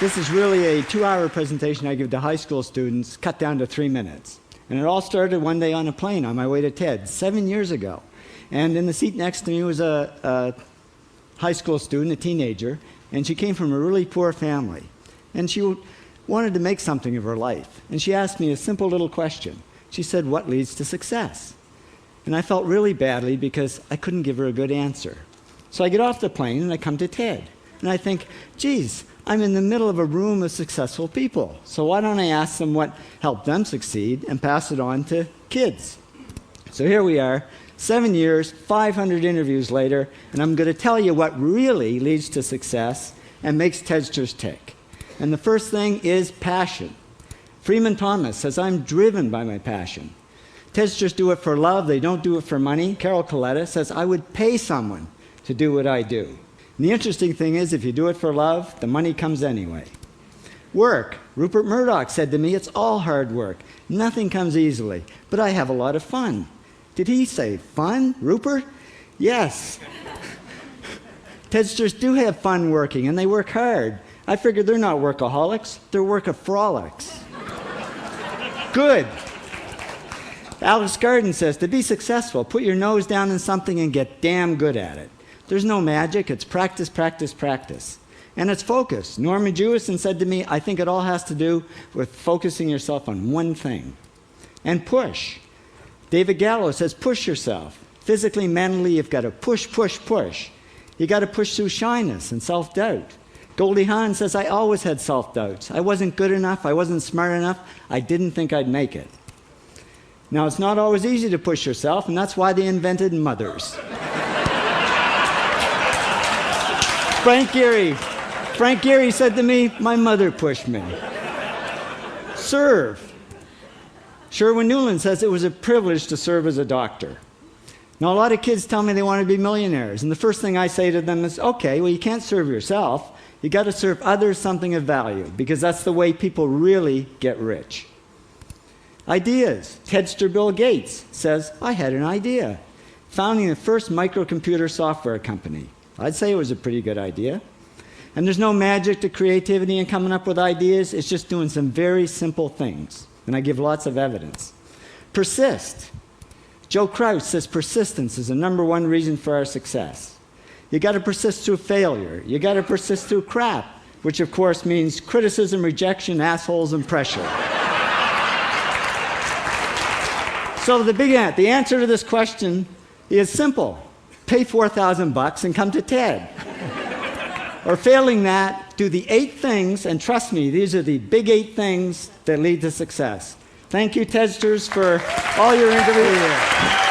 This is really a 2-hour presentation I give to high school students, cut down to 3 minutes. And it all started one day on a plane on my way to TED, 7 years ago. And in the seat next to me was a high school student, a teenager, and she came from a really poor family. And she wanted to make something of her life. And she asked me a simple little question. She said, "What leads to success?" And I felt really badly because I couldn't give her a good answer. So I get off the plane and I come to TED. And I think, geez, I'm in the middle of a room of successful people. So why don't I ask them what helped them succeed and pass it on to kids? So here we are, 7 years, 500 interviews later, and I'm going to tell you what really leads to success and makes TEDsters tick. And the first thing is passion. Freeman Thomas says, "I'm driven by my passion." TEDsters do it for love, they don't do it for money. Carol Coletta says, "I would pay someone to do what I do." And the interesting thing is, if you do it for love, the money comes anyway. Work. Rupert Murdoch said to me, "It's all hard work. Nothing comes easily, but I have a lot of fun." Did he say fun, Rupert? Yes. TEDsters do have fun working, and they work hard. I figure they're not workaholics, they're workaholics. Good. Alex Garden says, to be successful, put your nose down in something and get damn good at it. There's no magic, it's practice, practice, practice. And it's focus. Norman Jewison said to me, "I think it all has to do with focusing yourself on one thing." And push. David Gallo says, push yourself. Physically, mentally, you've got to push, push, push. You've got to push through shyness and self-doubt. Goldie Hawn says, "I always had self-doubts. I wasn't good enough, I wasn't smart enough, I didn't think I'd make it." Now, it's not always easy to push yourself, and that's why they invented mothers. Frank Gehry said to me, "My mother pushed me." Serve. Sherwin Newland says, "It was a privilege to serve as a doctor." Now, a lot of kids tell me they want to be millionaires, and the first thing I say to them is, okay, well, you can't serve yourself. You got to serve others something of value, because that's the way people really get rich. Ideas. TEDster Bill Gates says, "I had an idea. Founding the first microcomputer software company." I'd say it was a pretty good idea. And there's no magic to creativity and coming up with ideas. It's just doing some very simple things. And I give lots of evidence. Persist. Joe Kraus says persistence is the #1 reason for our success. You got to persist through failure. You got to persist through crap, which of course means criticism, rejection, assholes, and pressure. So the answer to this question is simple. Pay $4,000 and come to TED. Or failing that, do the 8 things, and trust me, these are the big 8 things that lead to success. Thank you, TEDsters, for all your interviews.